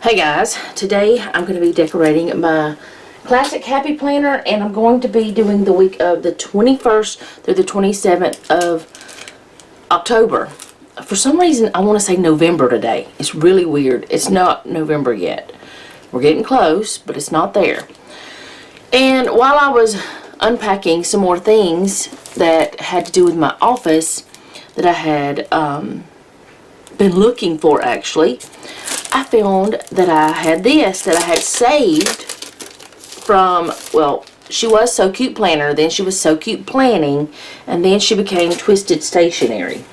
Hey guys, today I'm going to be decorating my classic happy planner, and I'm going to be doing the week of the 21st through the 27th of October. For some reason I want to say November today. It's really weird. It's not November yet. We're getting close, but it's not there. And while I was unpacking some more things that had to do with my office that I had been looking for, actually, I found that I had this that I had saved from, well, she was So Cute Planner, then she was So Cute Planning, and then she became Twisted Stationery.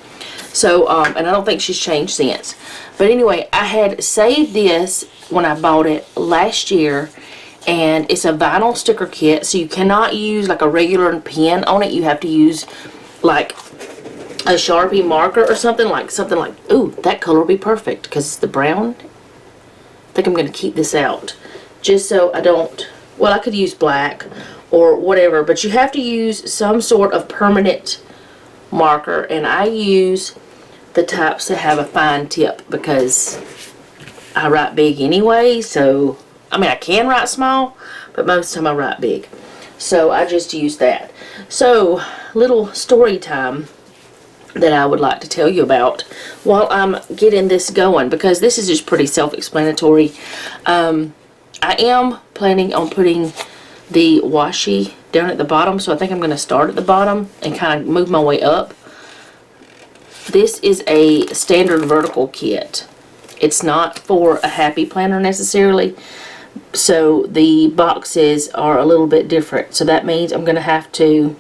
So, and I don't think she's changed since. But anyway, I had saved this when I bought it last year, and it's a vinyl sticker kit, so you cannot use like a regular pen on it. You have to use like a Sharpie marker or something like, ooh, that color will be perfect because it's the brown. I think I'm going to keep this out just so I don't, well, I could use black or whatever, but you have to use some sort of permanent marker, and I use the types that have a fine tip because I write big anyway. So I mean, I can write small, but most of the time I write big, so I just use that. So little story time that I would like to tell you about while I'm getting this going, because this is just pretty self-explanatory. I am planning on putting the washi down at the bottom, so I think I'm going to start at the bottom and kind of move my way up. This is a standard vertical kit. It's not for a happy planner necessarily, so the boxes are a little bit different. So that means I'm going to have to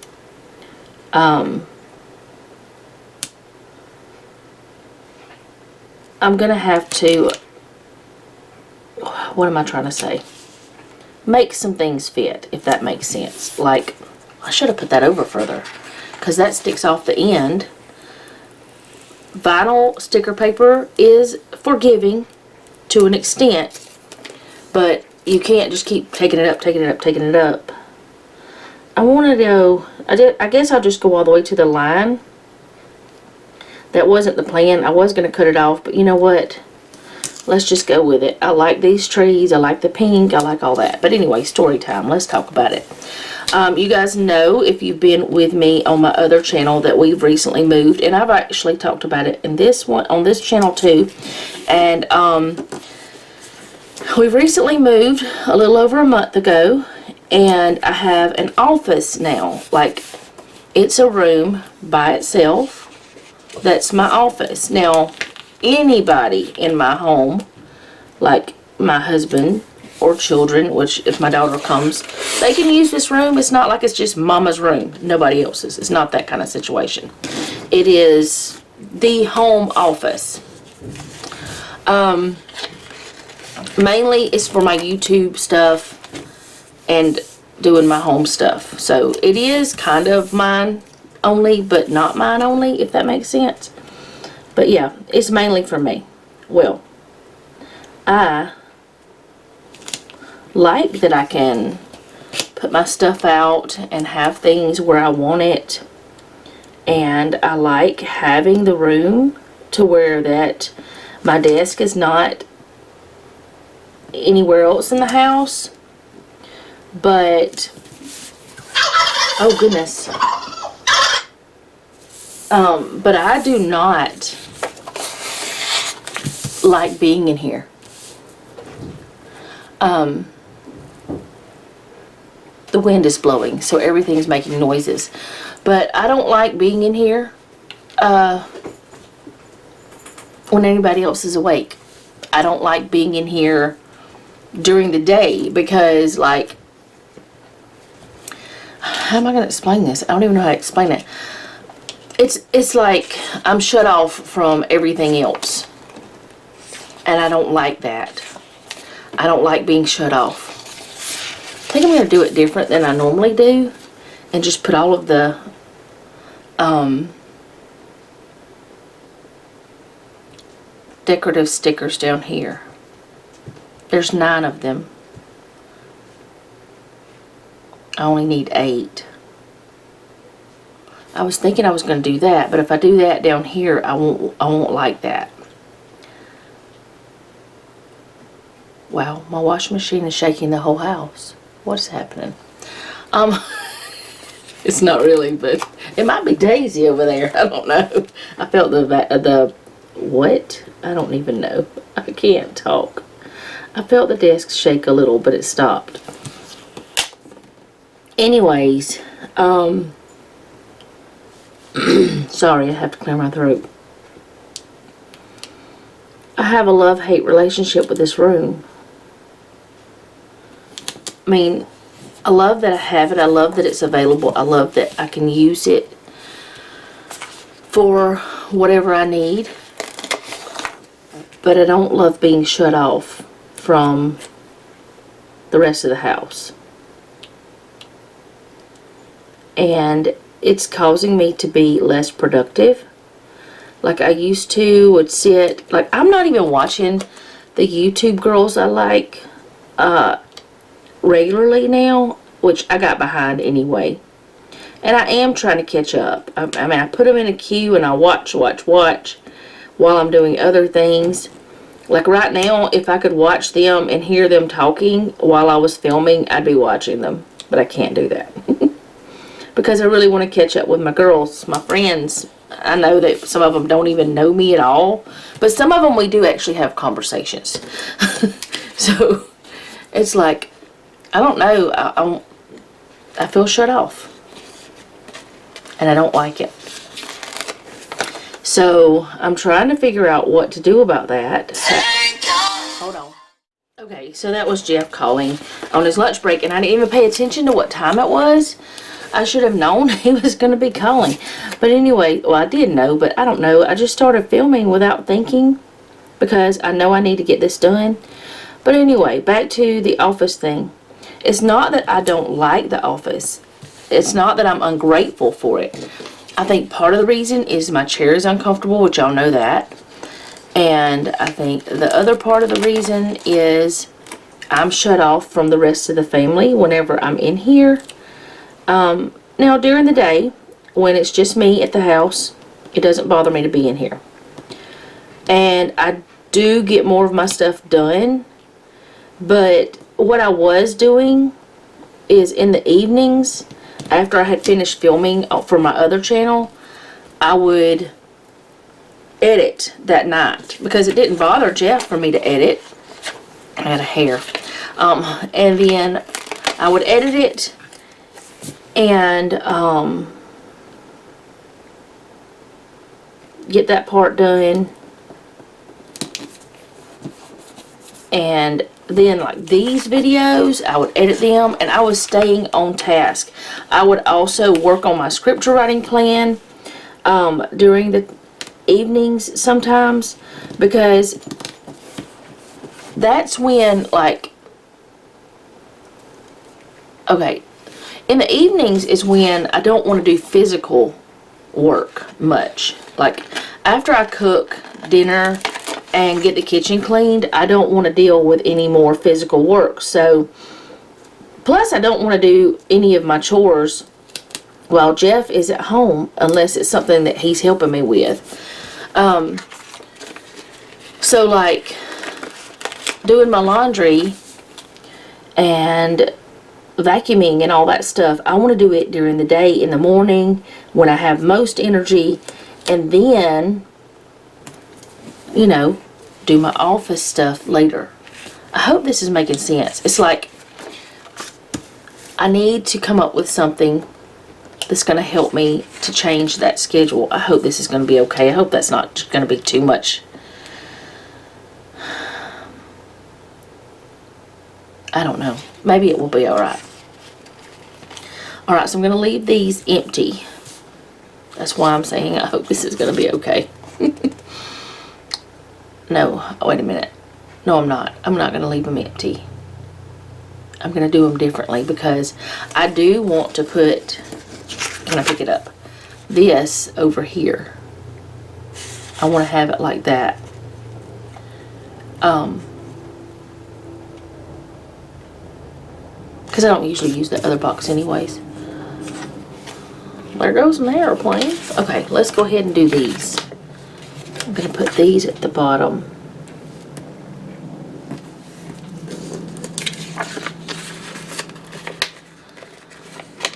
what am I trying to say? Make some things fit, if that makes sense. Like, I should have put that over further because that sticks off the end. Vinyl sticker paper is forgiving to an extent, but you can't just keep taking it up, taking it up, taking it up. I want to go, I guess I'll just go all the way to the line. That wasn't the plan. I was going to cut it off, but you know what? Let's just go with it. I like these trees. I like the pink. I like all that. But anyway, story time. Let's talk about it. You guys know, if you've been with me on my other channel, that we've recently moved, and I've actually talked about it in this one, on this channel too. And we've recently moved a little over a month ago, and I have an office now. Like, it's a room by itself. That's my office. Now, anybody in my home, like my husband or children, which if my daughter comes, they can use this room. It's not like it's just mama's room, nobody else's. It's not that kind of situation. It is the home office. Mainly it's for my YouTube stuff and doing my home stuff. So it is kind of mine only, but not mine only, if that makes sense. But yeah, it's mainly for me. Well, I like that I can put my stuff out and have things where I want it, and I like having the room to where that my desk is not anywhere else in the house. But oh goodness, but I do not like being in here. The wind is blowing, so everything's making noises. But I don't like being in here when anybody else is awake. I don't like being in here during the day because, like, how am I going to explain this? I don't even know how to explain it. It's like I'm shut off from everything else, and I don't like that. I don't like being shut off. I think I'm going to do it different than I normally do, and just put all of the decorative stickers down here. There's 9 of them. I only need 8. I was thinking I was going to do that, but if I do that down here, I won't like that. Wow, my washing machine is shaking the whole house. What's happening? It's not really, but it might be Daisy over there. I don't know. I felt the what? I don't even know. I can't talk. I felt the desk shake a little, but it stopped. Anyways, sorry, I have to clear my throat. I have a love-hate relationship with this room. I mean, I love that I have it. I love that it's available. I love that I can use it for whatever I need. But I don't love being shut off from the rest of the house. And it's causing me to be less productive. Like I used to would sit, like I'm not even watching the YouTube girls I like regularly now, which I got behind anyway. And I am trying to catch up. I mean, I put them in a queue and I watch while I'm doing other things. Like right now, if I could watch them and hear them talking while I was filming, I'd be watching them. But I can't do that. Because I really want to catch up with my girls, my friends. I know that some of them don't even know me at all. But some of them we do actually have conversations. So, it's like, I don't know. I feel shut off. And I don't like it. So, I'm trying to figure out what to do about that. So, hold on. Okay, so that was Jeff calling on his lunch break. And I didn't even pay attention to what time it was. I should have known he was going to be calling. But anyway, well, I did know, but I don't know. I just started filming without thinking because I know I need to get this done. But anyway, back to the office thing. It's not that I don't like the office. It's not that I'm ungrateful for it. I think part of the reason is my chair is uncomfortable, which y'all know that. And I think the other part of the reason is I'm shut off from the rest of the family whenever I'm in here. Now during the day, when it's just me at the house, it doesn't bother me to be in here. And I do get more of my stuff done. But what I was doing is in the evenings, after I had finished filming for my other channel, I would edit that night. Because it didn't bother Jeff for me to edit. I had a hair. And then I would edit it. And get that part done. And then like these videos, I would edit them and I was staying on task. I would also work on my scripture writing plan during the evenings sometimes, because that's when, like, okay, in the evenings is when I don't want to do physical work much. Like, after I cook dinner and get the kitchen cleaned, I don't want to deal with any more physical work. So, plus I don't want to do any of my chores while Jeff is at home, unless it's something that he's helping me with. So, like, doing my laundry and vacuuming and all that stuff, I want to do it during the day in the morning when I have most energy, and then, you know, do my office stuff later. I hope this is making sense. It's like I need to come up with something that's going to help me to change that schedule. I hope this is going to be okay. I hope that's not going to be too much. I don't know. Maybe it will be alright. Alright, so I'm going to leave these empty. That's why I'm saying I hope this is going to be okay. No, wait a minute. No, I'm not. I'm not going to leave them empty. I'm going to do them differently because I do want to put, can I pick it up? This over here. I want to have it like that. Because I don't usually use the other box anyways. There goes an airplane. Okay, let's go ahead and do these. I'm going to put these at the bottom.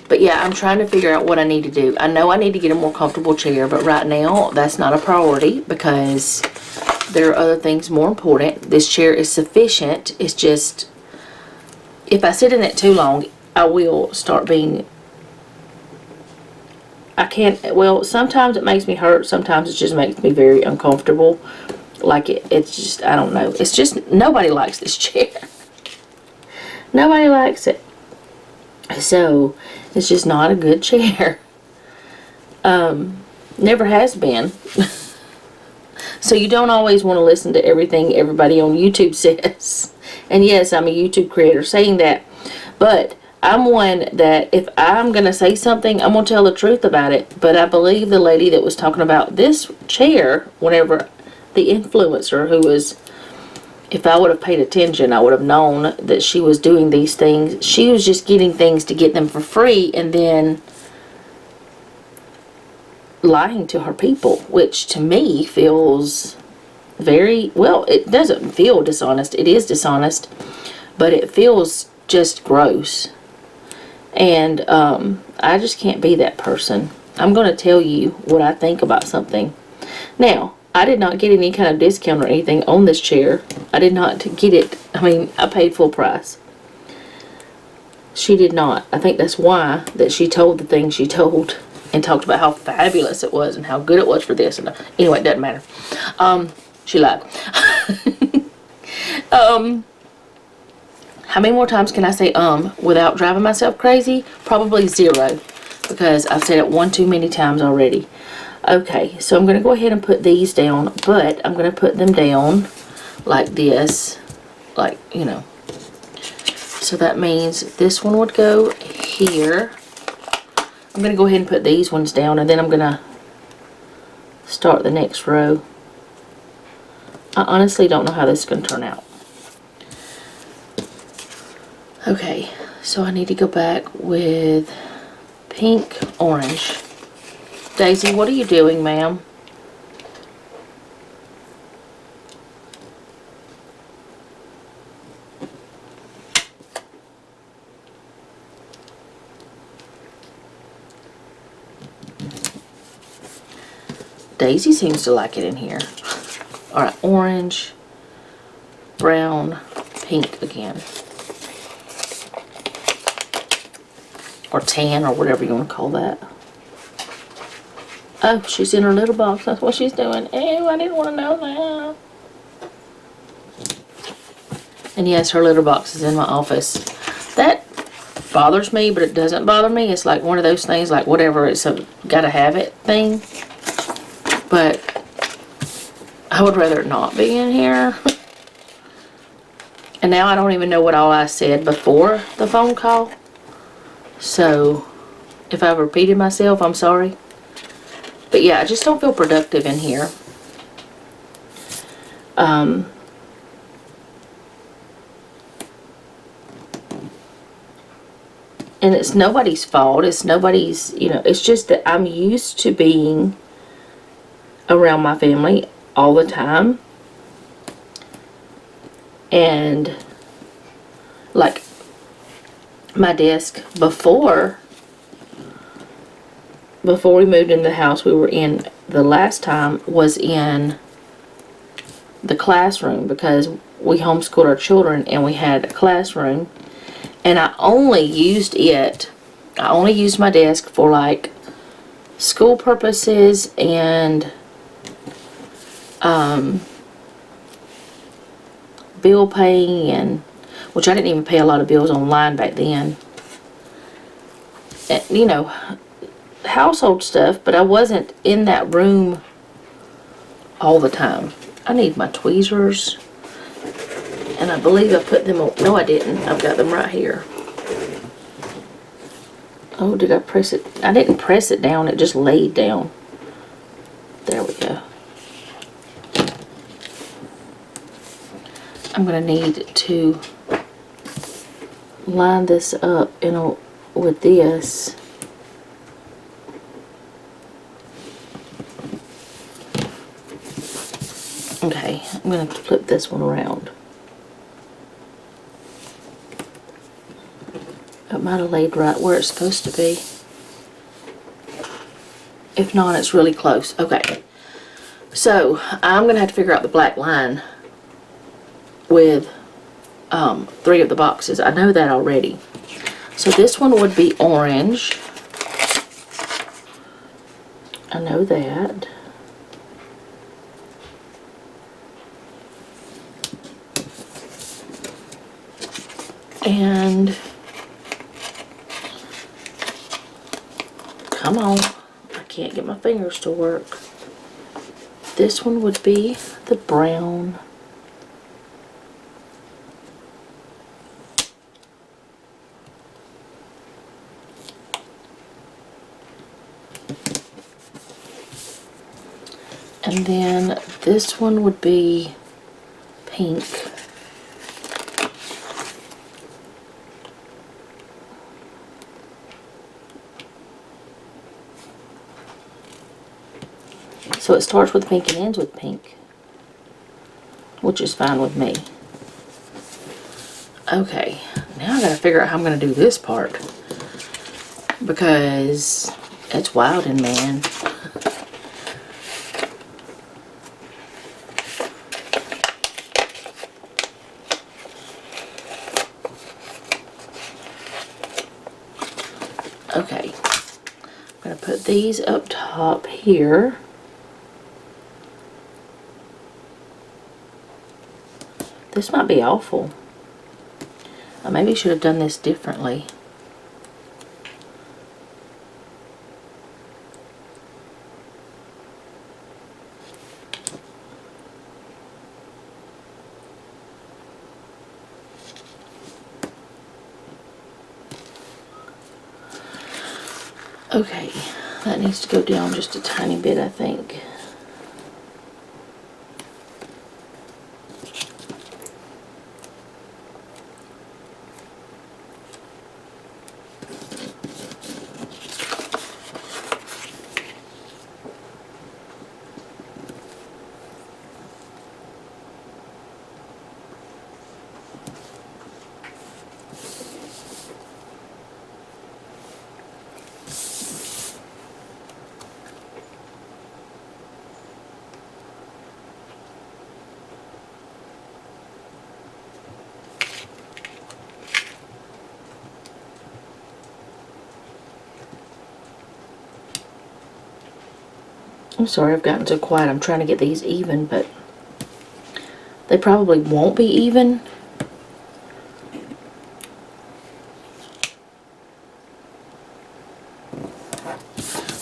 But yeah, I'm trying to figure out what I need to do. I know I need to get a more comfortable chair, but right now that's not a priority because there are other things more important. This chair is sufficient. It's just, if I sit in it too long, I will start being, I can't, well, sometimes it makes me hurt. Sometimes it just makes me very uncomfortable. Like it's just, I don't know. It's just, nobody likes this chair. Nobody likes it. So, it's just not a good chair. Never has been. So you don't always want to listen to everything everybody on YouTube says. And yes, I'm a YouTube creator saying that. But I'm one that if I'm going to say something, I'm going to tell the truth about it. But I believe the lady that was talking about this chair, whenever the influencer who was, if I would have paid attention, I would have known that she was doing these things. She was just getting things to get them for free and then lying to her people, which to me feels very, well, it doesn't feel dishonest. It is dishonest, but it feels just gross. And I just can't be that person. I'm going to tell you what I think about something. Now, I did not get any kind of discount or anything on this chair. I did not get it. I mean, I paid full price. She did not. I think that's why that she told the thing she told and talked about how fabulous it was and how good it was for this. And anyway, it doesn't matter. She lied. How many more times can I say without driving myself crazy? Probably 0, because I've said it one too many times already. Okay, so I'm going to go ahead and put these down, but I'm going to put them down like this, like, you know. So that means this one would go here. I'm going to go ahead and put these ones down, and then I'm going to start the next row. I honestly don't know how this is going to turn out. Okay, so I need to go back with pink, orange. Daisy, what are you doing, ma'am? Daisy seems to like it in here. Alright, orange, brown, pink again. Or tan, or whatever you want to call that. Oh, she's in her little box. That's what she's doing. Ew, I didn't want to know that. And yes, her litter box is in my office. That bothers me, but it doesn't bother me. It's like one of those things, like whatever, it's a gotta have it thing. But I would rather it not be in here. And now I don't even know what all I said before the phone call. So, if I've repeated myself, I'm sorry. But yeah, I just don't feel productive in here. And it's nobody's fault. It's nobody's, you know, it's just that I'm used to being around my family all the time. And like my desk before we moved into the house we were in the last time was in the classroom, because we homeschooled our children and we had a classroom, and I only used my desk for like school purposes and bill paying, and which I didn't even pay a lot of bills online back then, and, you know, household stuff, but I wasn't in that room all the time. I need my tweezers, and I believe I put them on. No, I didn't. I've got them right here. Oh, did I press it? I didn't press it down. It just laid down. There we go. I'm going to need to line this up with this. Okay, I'm going to flip this one around. It might have laid right where it's supposed to be. If not, it's really close. Okay. So, I'm going to have to figure out the black line with 3 of the boxes. I know that already. So this one would be orange. I know that. And come on, I can't get my fingers to work. This one would be the brown. And then this one would be pink. So it starts with pink and ends with pink, which is fine with me. Okay, now I gotta figure out how I'm gonna do this part, because it's wild and man. Okay, I'm gonna put these up top here. This might be awful. I maybe should have done this differently. Okay, that needs to go down just a tiny bit, I think. I'm sorry I've gotten so quiet. I'm trying to get these even, but they probably won't be even.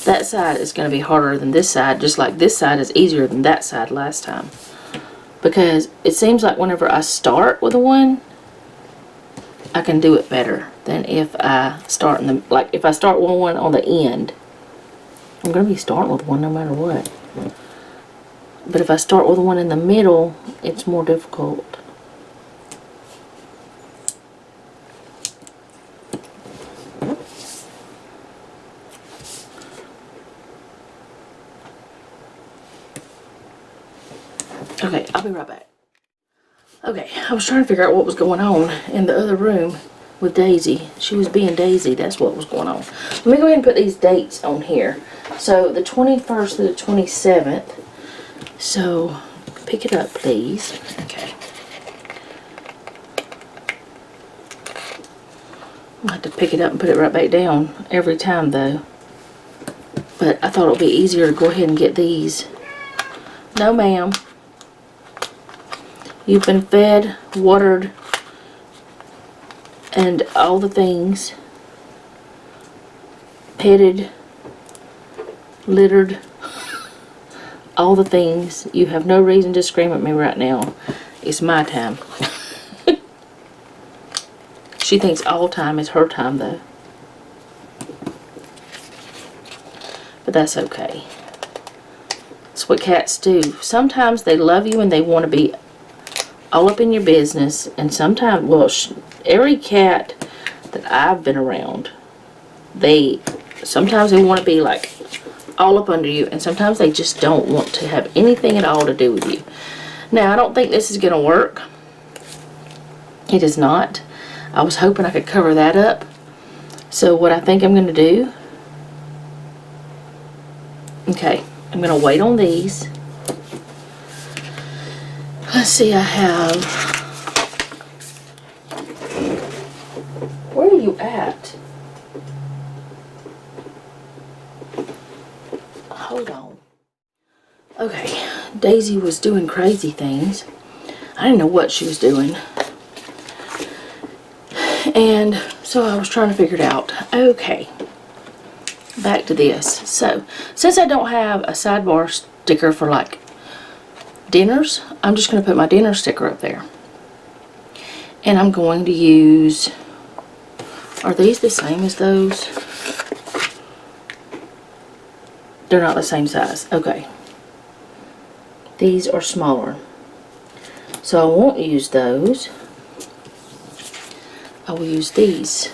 That side is going to be harder than this side, just like this side is easier than that side last time. Because it seems like whenever I start with a one, I can do it better than if I start in the, like if I start with one on the end. I'm going to be starting with one no matter what. But if I start with one in the middle, it's more difficult. Okay, I'll be right back. Okay, I was trying to figure out what was going on in the other room with Daisy. She was being Daisy, that's what was going on. Let me go ahead and put these dates on here. So, the 21st to the 27th. So, pick it up, please. Okay. I'll have to pick it up and put it right back down every time, though. But I thought it would be easier to go ahead and get these. No, ma'am. You've been fed, watered, and all the things. Petted, littered, all the things. You have no reason to scream at me right now. It's my time. She thinks all time is her time, though. But that's okay. That's what cats do. Sometimes they love you and they want to be all up in your business, and sometimes, well, every cat that I've been around, sometimes they want to be like all up under you, and sometimes they just don't want to have anything at all to do with you. Now, I don't think this is going to work. It is not. I was hoping I could cover that up, So what I think I'm going to do, okay, I'm going to wait on these. Let's see, I have, where are you at? Hold on. Okay, Daisy was doing crazy things. I didn't know what she was doing. And so I was trying to figure it out. Okay, back to this. So, since I don't have a sidebar sticker for like dinners, I'm just going to put my dinner sticker up there. And I'm going to use, are these the same as those? They're not the same size. Okay. These are smaller. So I won't use those. I will use these.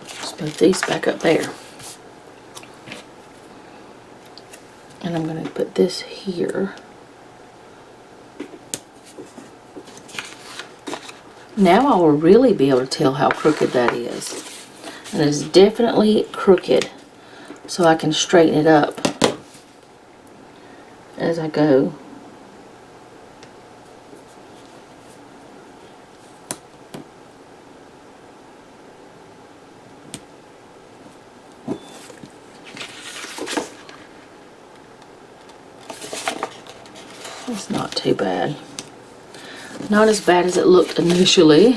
Just move these back up there. And I'm going to put this here. Now I will really be able to tell how crooked that is. And it's definitely crooked. So I can straighten it up as I go. It's not too bad. Not as bad as it looked initially.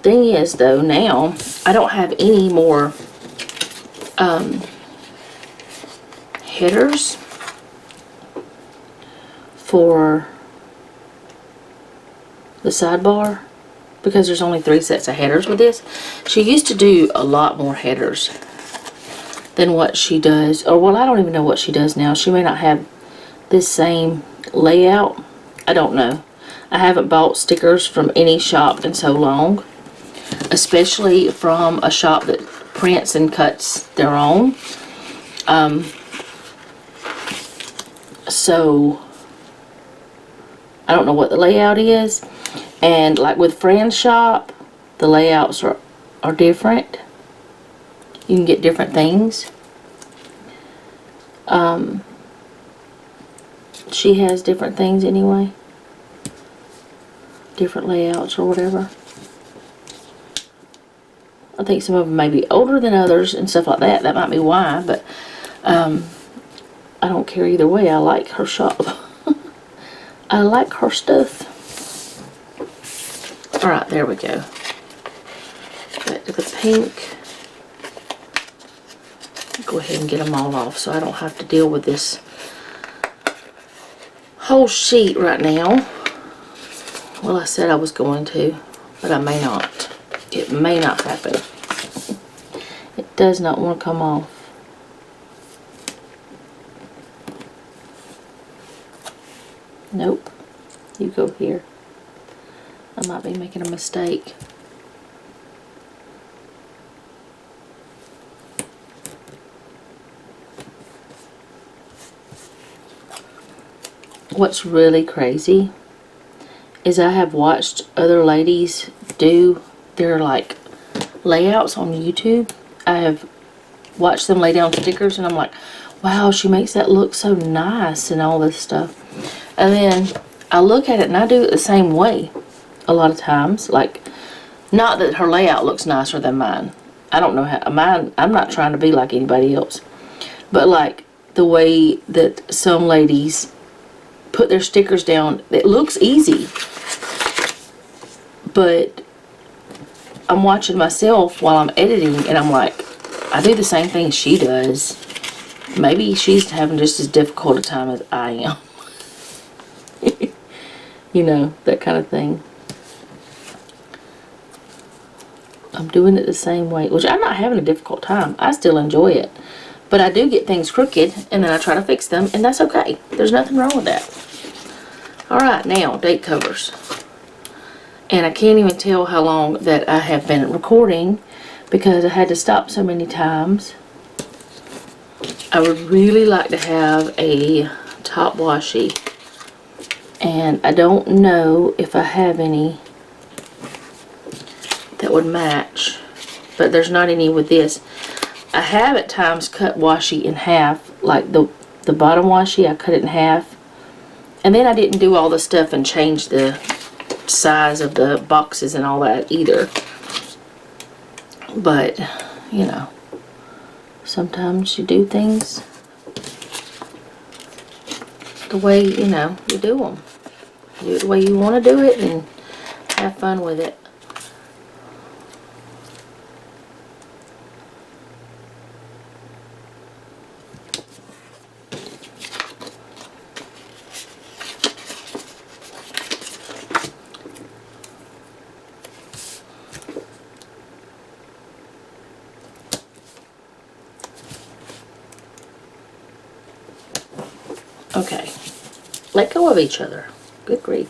Thing is though, now I don't have any more headers for the sidebar because there's only 3 sets of headers with this. She used to do a lot more headers than what she does, or well, I don't even know what she does now. She may not have this same layout. I don't know. I haven't bought stickers from any shop in so long, especially from a shop that prints and cuts their own. So I don't know what the layout is, and like with Friend's shop, the layouts are different. You can get different things. She has different things anyway, different layouts or whatever. I think some of them may be older than others and stuff like that. That might be why, but I don't care either way. I like her shop. I like her stuff. Alright, there we go. Back to the pink. Go ahead and get them all off so I don't have to deal with this whole sheet right now. Well, I said I was going to, but I may not. It may not happen. It does not want to come off. Nope. You go here. I might be making a mistake. What's really crazy is I have watched other ladies do their like layouts on YouTube. I have watched them lay down stickers and I'm like, wow, she makes that look so nice and all this stuff. And then I look at it and I do it the same way a lot of times. Like, not that her layout looks nicer than mine. I don't know how, mine, I'm not trying to be like anybody else. But like the way that some ladies put their stickers down, it looks easy. But I'm watching myself while I'm editing and I'm like, I do the same thing she does. Maybe she's having just as difficult a time as I am. You know, that kind of thing. I'm doing it the same way, which I'm not having a difficult time. I still enjoy it. But I do get things crooked, and then I try to fix them, and that's okay. There's nothing wrong with that. Alright, now, date covers. And I can't even tell how long that I have been recording because I had to stop so many times. I would really like to have a top washi. And I don't know if I have any that that would match, but there's not any with this. I have at times cut washi in half, like the bottom washi, I cut it in half. And then I didn't do all the stuff and change the size of the boxes and all that either. But, you know, sometimes you do things the way, you know, you do them. Do it the way you want to do it and have fun with it. Okay, let go of each other. Good grief.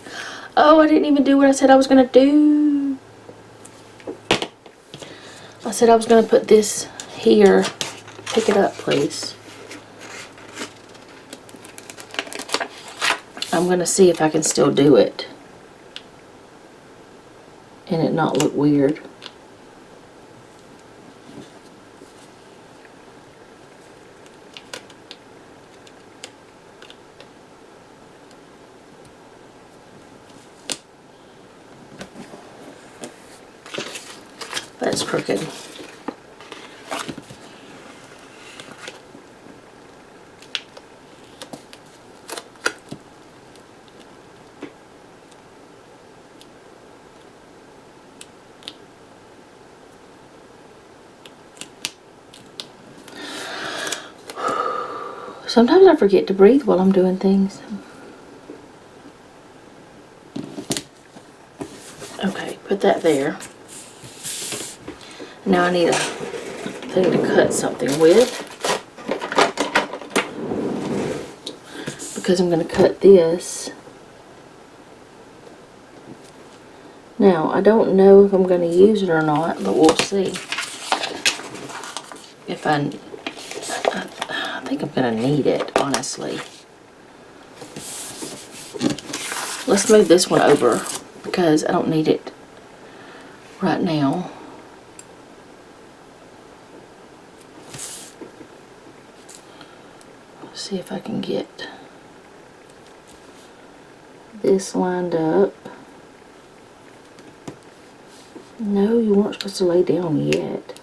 Oh, I didn't even do what I said I was going to do. I said I was going to put this here. Pick it up, please. I'm going to see if I can still do it and it not look weird. That's crooked. Sometimes I forget to breathe while I'm doing things. Okay, put that there. Now I need a thing to cut something with, because I'm going to cut this. Now, I don't know if I'm going to use it or not, but we'll see. If I think I'm going to need it, honestly. Let's move this one over, because I don't need it right now. See if I can get this lined up. No, you weren't supposed to lay down yet.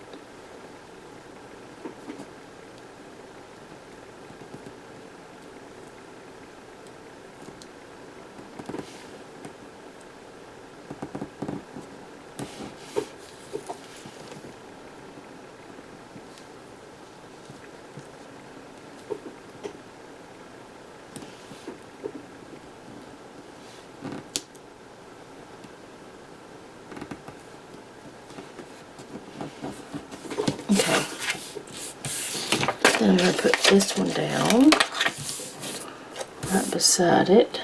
Okay, then I'm going to put this one down right beside it.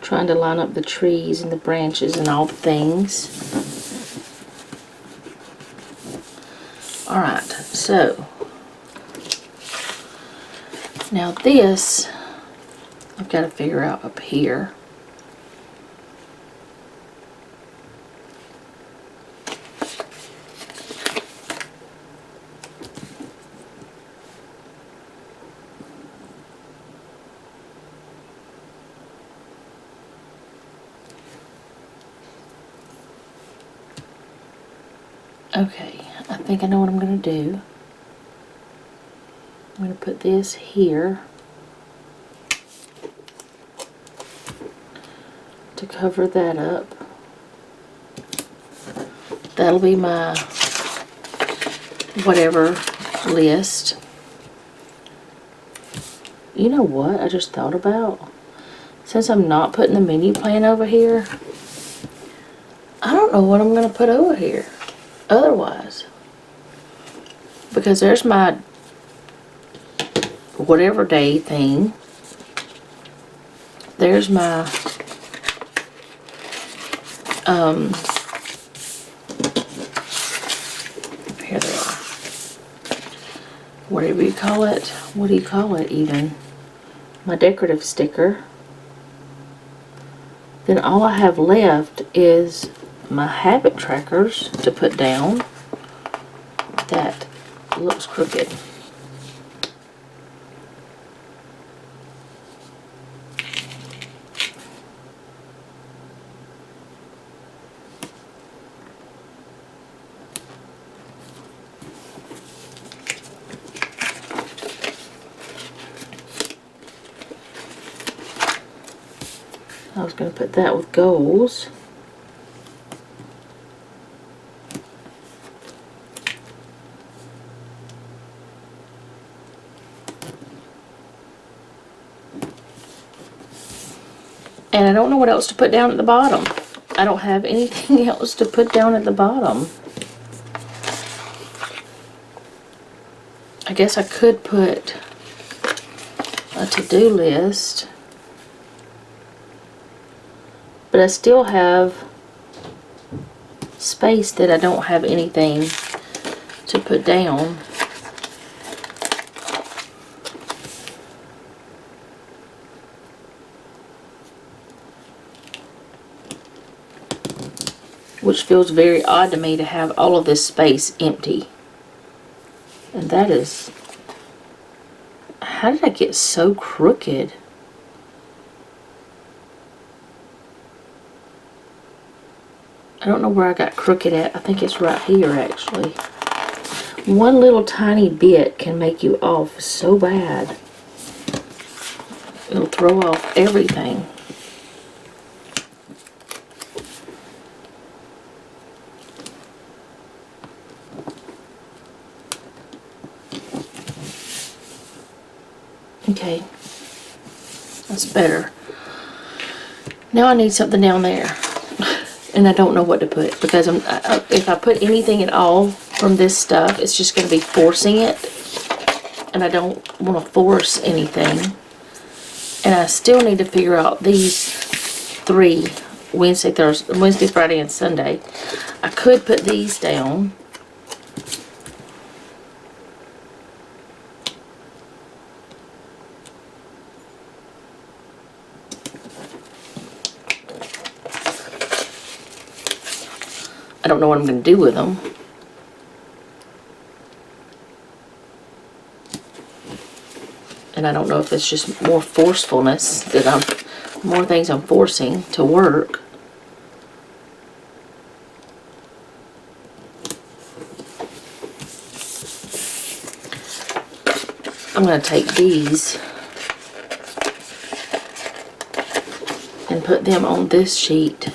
Trying to line up the trees and the branches and all the things. Alright, so now this I've got to figure out up here. Okay, I think I know what I'm going to do. I'm going to put this here to cover that up. That'll be my whatever list. You know what I just thought about? Since I'm not putting the menu plan over here, I don't know what I'm going to put over here otherwise, because there's my whatever day thing, there's my here they are, whatever you call it. What do you call it even? My decorative sticker. Then all I have left is my habit trackers to put down. That looks crooked. I was going to put that with goals. And I don't know what else to put down at the bottom. I don't have anything else to put down at the bottom. I guess I could put a to-do list. But I still have space that I don't have anything to put down. Which feels very odd to me to have all of this space empty. And that is... How did I get so crooked? I don't know where I got crooked at. I think it's right here, actually. One little tiny bit can make you off so bad. It'll throw off everything. Okay. That's better. Now I need something down there. And I don't know what to put, because if I put anything at all from this stuff, it's just going to be forcing it. And I don't want to force anything. And I still need to figure out these 3, Wednesday, Friday, and Sunday. I could put these down. I don't know what I'm going to do with them. And I don't know if it's just more forcefulness that more things I'm forcing to work. I'm going to take these and put them on this sheet.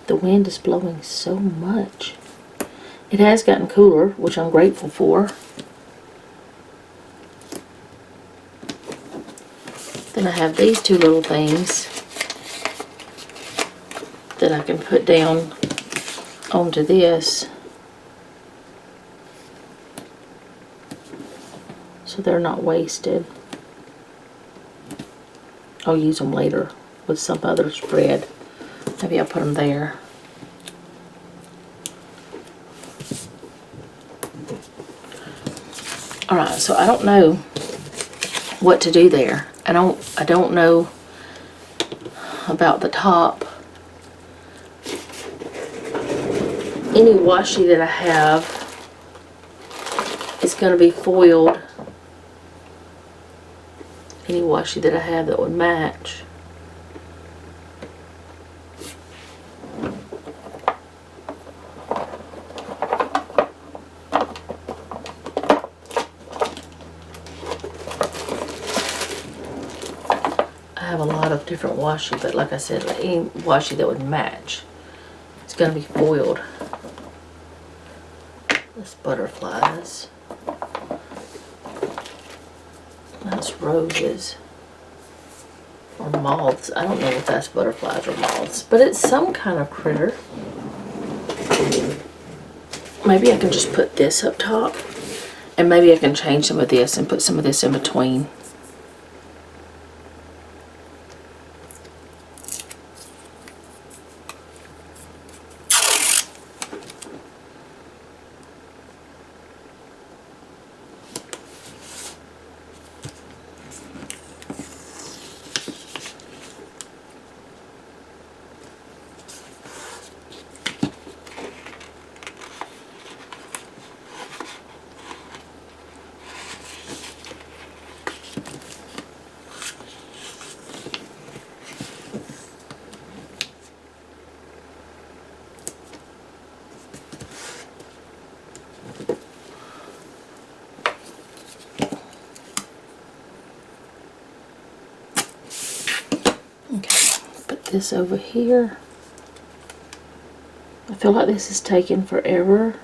The wind is blowing so much. It has gotten cooler, which I'm grateful for. Then I have these 2 little things that I can put down onto this, so they're not wasted. I'll use them later with some other spread. Maybe I'll put them there. Alright, so I don't know what to do there. I don't know about the top. Any washi that I have is going to be foiled. Any washi that I have that would match. I have a lot of different washi, but like I said, any washi that would match. It's going to be foiled. That's butterflies. That's roses. Or moths. I don't know if that's butterflies or moths, but it's some kind of critter. Maybe I can just put this up top, and maybe I can change some of this and put some of this in between. this over here. I feel like this is taking forever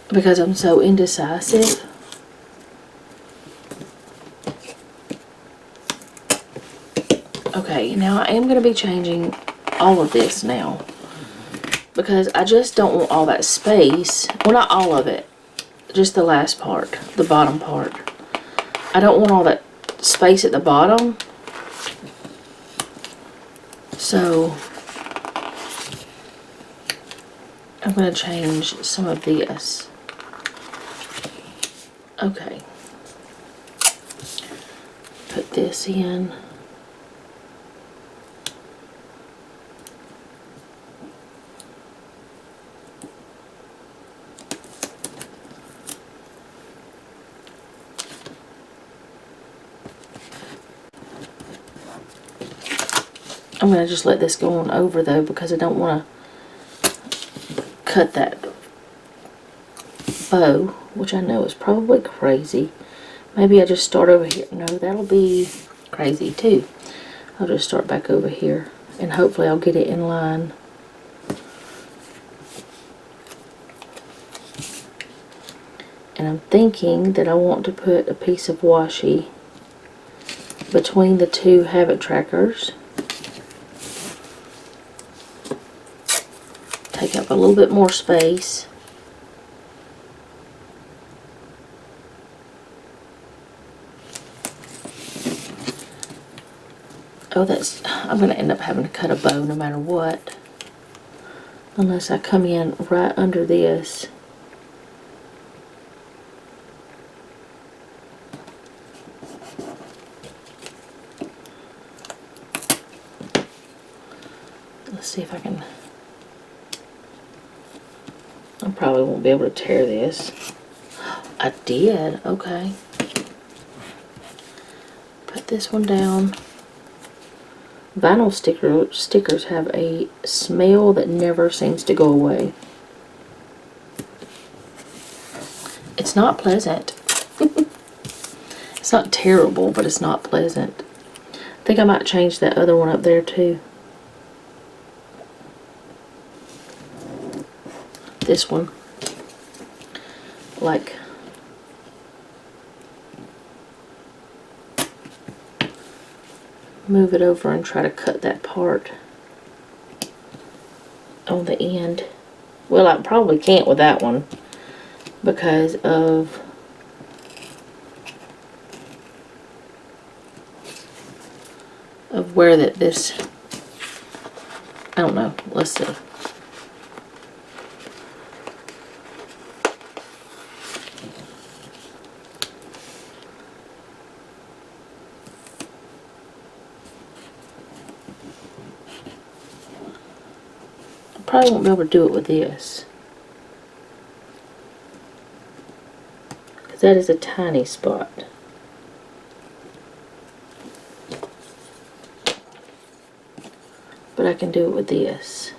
because I'm so indecisive. Okay, now I am going to be changing all of this now because I just don't want all that space. Well, not all of it, just the last part, the bottom part. I don't want all that space at the bottom. So I'm going to change some of this. Okay. Put this in. I'm going to just let this go on over though because I don't want to cut that bow, which I know is probably crazy. Maybe I just start over here. No, that'll be crazy too. I'll just start back over here and hopefully I'll get it in line. And I'm thinking that I want to put a piece of washi between the two habit trackers. Take up a little bit more space. Oh, I'm going to end up having to cut a bow no matter what. Unless I come in right under this. Let's see if I can. I probably won't be able to tear this. I did. Okay. Put this one down. Vinyl stickers have a smell that never seems to go away. It's not pleasant. It's not terrible, but it's not pleasant. I think I might change that other one up there too. This one. Like, move it over and try to cut that part on the end. Well, I probably can't with that one because of where this, I don't know. Let's see. Probably won't be able to do it with this because that is a tiny spot. But I can do it with this.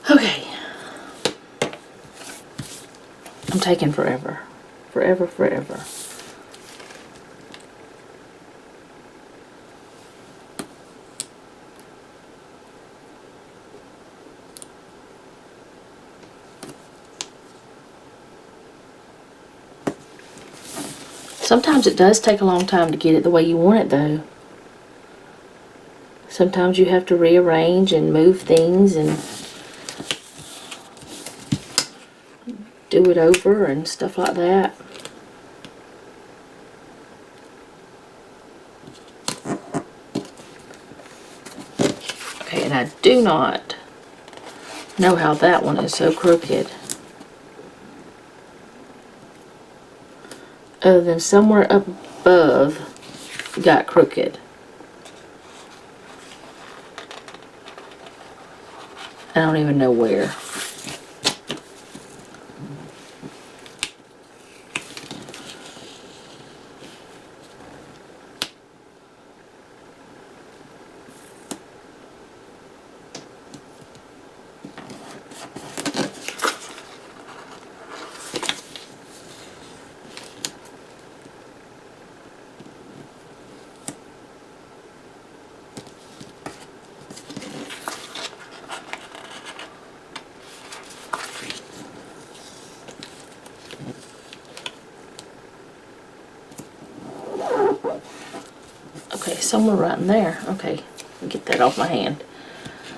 Okay. I'm taking forever. Forever, forever. Sometimes it does take a long time to get it the way you want it though. Sometimes you have to rearrange and move things and do it over and stuff like that. Okay, and I do not know how that one is so crooked. Other than somewhere up above got crooked. I don't even know where. somewhere right in there. Okay, get that off my hand.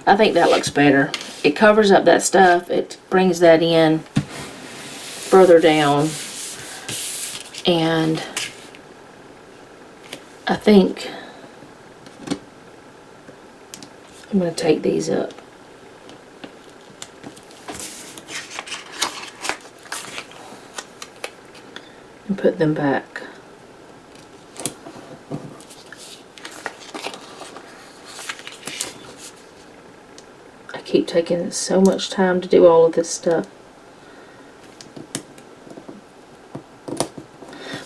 I think that looks better. It covers up that stuff. It brings that in further down. And I think I'm going to take these up. And put them back. I keep taking so much time to do all of this stuff.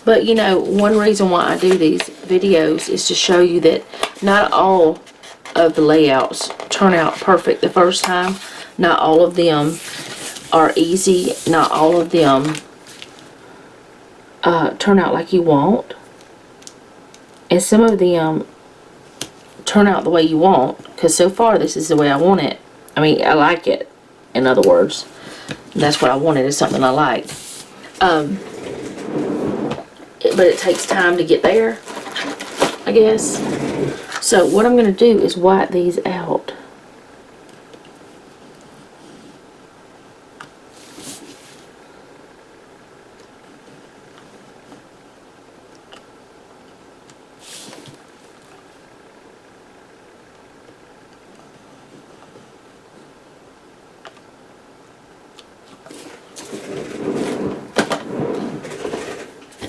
But you know, one reason why I do these videos is to show you that not all of the layouts turn out perfect the first time. Not all of them are easy. Not all of them turn out like you want. And some of them turn out the way you want, because so far this is the way I want it. I mean, I like it, in other words. That's what I wanted, is something I like. But it takes time to get there, I guess. So what I'm going to do is white these out.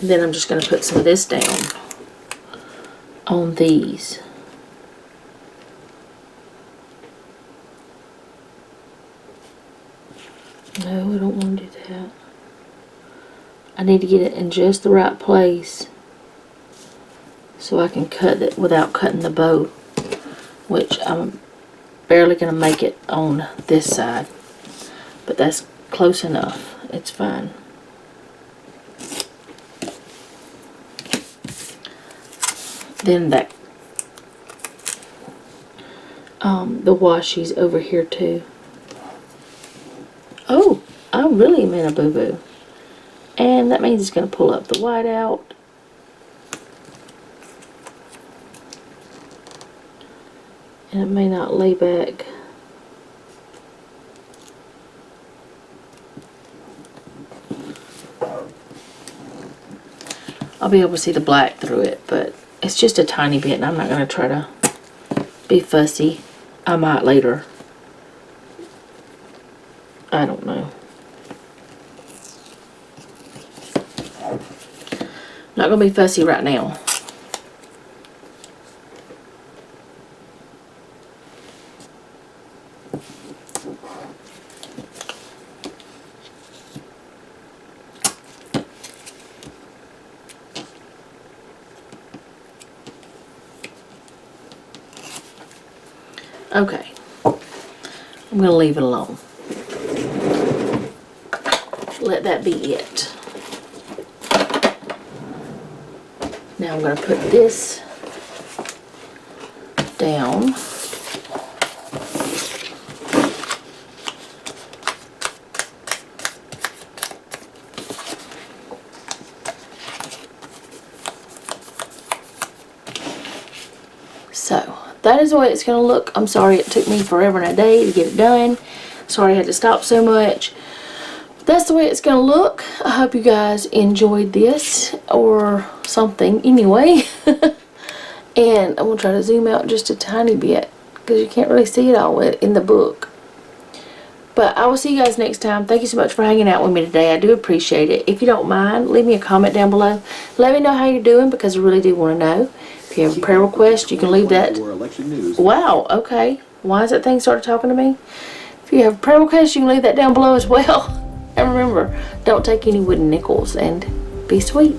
And then I'm just going to put some of this down on these. No, I don't want to do that. I need to get it in just the right place so I can cut it without cutting the bow, which I'm barely going to make it on this side. But that's close enough. It's fine. Then that the washi's over here too. Oh, I really am in a boo-boo. And that means it's going to pull up the white out. And it may not lay back. I'll be able to see the black through it, but it's just a tiny bit, and I'm not going to try to be fussy. I might later. I don't know. Not going to be fussy right now. Okay, I'm going to leave it alone. Let that be it. Now I'm going to put this down. So that is the way it's going to look. I'm sorry it took me forever and a day to get it done. Sorry I had to stop so much. That's the way it's going to look. I hope you guys enjoyed this or something anyway. And I'm going to try to zoom out just a tiny bit because you can't really see it all in the book. But I will see you guys next time. Thank you so much for hanging out with me today. I do appreciate it. If you don't mind, leave me a comment down below. Let me know how you're doing because I really do want to know. If you have a prayer request, you can leave that. Wow, okay. Why has that thing started talking to me? If you have a prayer request, you can leave that down below as well. And remember, don't take any wooden nickels and be sweet.